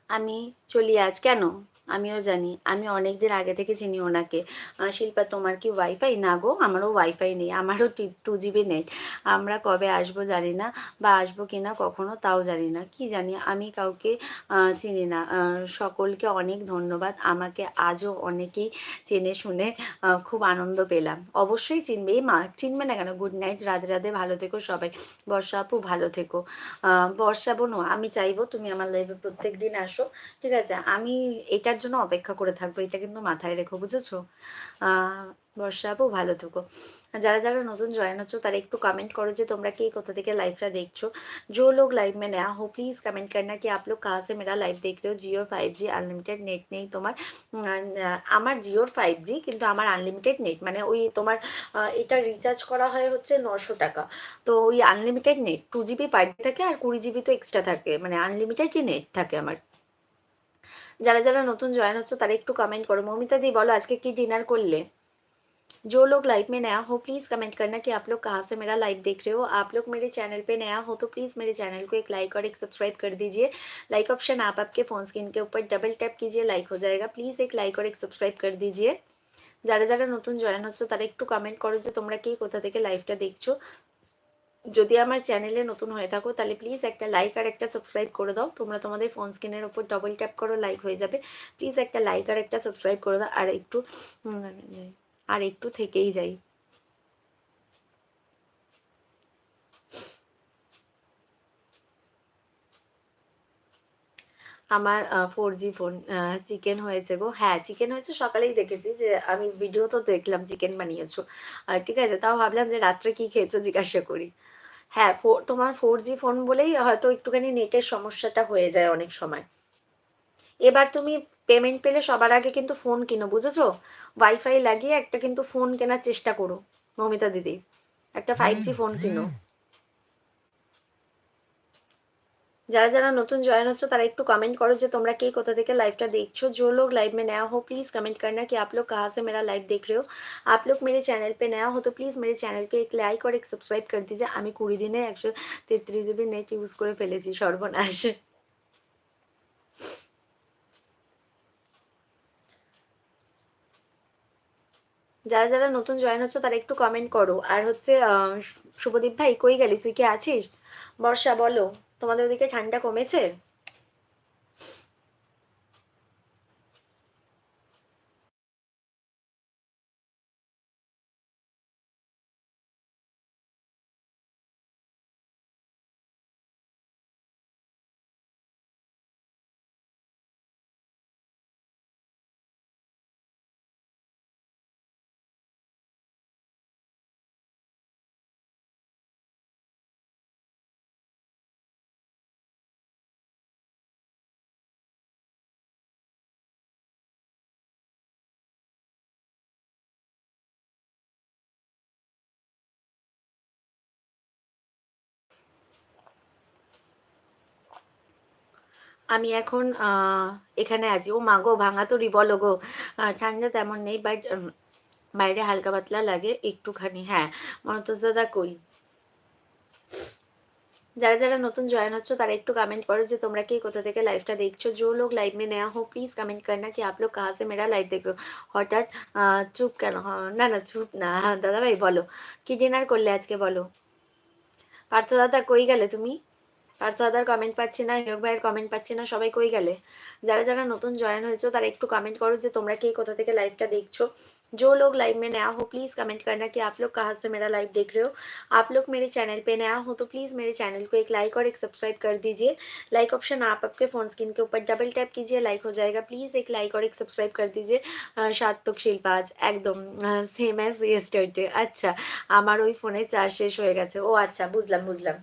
আমি চলি আজ কেন? আমিও জানি। আমি অনেকদিন আগে থেকে চিনি ওনাকে। শিল্পা তোমার কি ওয়াইফাই? না গো, আমারও ওয়াইফাই নেই। আমারও 2 জিবি নেট। আমরা কবে আসবো জানি না, বা আসবো কিনা কখনো তাও জানি না। কি জানি, আমি কাউকে চিনি না। সকলকে অনেক ধন্যবাদ। আমাকে আজও অনেকেই চেনে শুনে খুব আনন্দ পেলাম। অবশ্যই চিনবে। এই মা চিনবে না কেন? Good night, Radhe, Radhe. ভালো থেকো সবাই। বর্ষা আপু ভালো থেকো। বর্ষা বোনও, আমি চাইবো তুমি আমার লাইভে প্রত্যেকদিন আসো। ঠিক আছে? আমি এটার জন্য অপেক্ষা করে থাকবো। এটা কিন্তু মাথায় রেখো, বুঝেছো? আহ বর্ষা আপু ভালো থেকো। যারা যারা নতুন জয়েন হচ্ছ তারা একটু कमेंट करो যে তোমরা কে কোথা থেকে लाइवটা দেখছো। जो लोग लाइव में नया हो प्लीज कमेंट करना कि आप लोग कहाँ से मेरा लाइव देख रहे हो। जियो 5G আনলিমিটেড নেট নেই তোমার? আমার জিওর 5G, কিন্তু আমার আনলিমিটেড নেট, মানে ওই তোমার এটা রিচার্জ করা হয় হচ্ছে 900 টাকা। তো ওই unlimited net 2 GB per day থাকে, আর 20 জিবি তো এক্সট্রা থাকে, মানে আনলিমিটেডই নেট থাকে আমার। যারা যারা নতুন জয়েন হচ্ছে তারা একটু কমেন্ট করো। মৌমিতা দি বলো আজকে কি ডিনার করলে। जो लोग लाइव में नया हो प्लीज कमेंट करना कि आप लोग कहाँ से मेरा लाइव देख रहे हो। आप लोग मेरे चैनल पे नया हो तो प्लीज मेरे चैनल को एक लाइक और एक सब्सक्राइब कर दीजिए। लाइक ऑप्शन आप आपके फोन स्क्रीन के ऊपर डबल टैप कीजिए, लाइक हो जाएगा। प्लीज एक लाइक और एक सब्सक्राइब कर दीजिए। যারা যারা নতুন জয়েন হচ্ছে তারা একটু কমেন্ট করো যে তোমরা কে কোথা থেকে লাইভটা দেখছো। যদি আমার চ্যানেলে নতুন হয়ে থাকো তাহলে প্লিজ একটা লাইক আর একটা সাবস্ক্রাইব করে দাও। তোমরা তোমাদের ফোন স্ক্রিনের ওপর ডবল ট্যাপ করো, লাইক হয়ে যাবে। প্লিজ একটা লাইক আর একটা সাবস্ক্রাইব করে দাও। আর একটু থেকেই যাই। আমার 4G ফোন। চিকেন হয়েছে গো। হ্যাঁ, চিকেন হয়েছে, সকালেই দেখেছি যে আমি ভিডিও তো দেখলাম চিকেন বানিয়েছো। ঠিক আছে, তাও ভাবলাম যে রাত্রে কি খেয়েছো জিজ্ঞাসা করি। হ্যাঁ, তোমার 4G ফোন বলেই হয়তো একটুখানি নেটের সমস্যাটা হয়ে যায় অনেক সময়। এবার তুমি পেমেন্ট পেলে সবার আগে কিন্তু ফোন কিনো, বুঝেছো? ওয়াইফাই লাগিয়ে একটা কিন্তু ফোন কেনার চেষ্টা করো মমিতা দিদি। একটা 5G ফোন কিনো। যারা যারা নতুন জয়েন হচ্ছে তারা একটু कमेंट करो যে তোমরা কে কোথা থেকে লাইভটা দেখছো। जो लोग लाइव में नया हो प्लीज कमेंट करना कि आप लोग कहाँ से मेरा लाइव देख रहे हो। आप लोग मेरे चैनल पे नया हो तो प्लीज मेरे चैनल को एक लाइक और एक सब्सक्राइब कर दीजिए। আমি 20 দিনে 133 জিবি নেট ইউজ করে ফেলেছি, সর্বনাশ। যারা যারা নতুন জয়েন হচ্ছে তারা একটু কমেন্ট করো। আর হচ্ছে শুভদীপ ভাই কই গেলি, তুই কি আছিস? বর্ষা বলো, তোমাদের ওদিকে ঠান্ডা কমেছে? আমি এখন এখানে আছি। ও মা গো, ভাঙাতড়ি বলো গো। ঠান্ডা তেমন নেই, বাট বাইরে হালকা পাতলা লাগে একটুখানি। হ্যাঁ, মনতোজ দাদা কই? যারা যারা নতুন জয়েন হচ্ছে তারা একটু कमेंट करो যে তোমরা কে কোথা থেকে লাইভটা দেখছো। जो लोग लाइव में नया हो प्लीज कमेंट करना कि आप लोग कहाँ से मेरा लाइव देख रहे हो। হঠাৎ চুপ কেন? না না, চুপ না। দাদা ভাই বলো, কি ডিনার করলে আজকে বলো। পার্থ দাদা কই গেলে তুমি? পার্থ দাদার কমেন্ট পাচ্ছি না, হিরক ভাইয়ের কমেন্ট পাচ্ছি না, সবাই কই গেলে? যারা যারা নতুন জয়েন হয়েছে তারা একটু কমেंट करो যে তোমরা কে কোথা থেকে লাইভটা দেখছো। जो लोग लाइव में नया हो प्लीज कमेंट करना कि आप लोग कहाँ से मेरा लाइव देख रहे हो। आप लोग मेरे चैनल पे नया हो तो प्लीज मेरे चैनल को एक लाइक और एक सब्सक्राइब कर दीजिए। लाइक ऑप्शन आप आपके फोन स्क्रीन के ऊपर डबल टैप कीजिए, लाइक हो जाएगा। प्लीज एक लाइक और एक सब्सक्राइब कर दीजिए। সার্থক শিল্পা আজ একদম সেম অ্যাজ ইয়েস্টারডে। আচ্ছা, আমার ওই ফোনে চার্জ শেষ হয়ে গেছে। ও আচ্ছা, বুঝলাম বুঝলাম।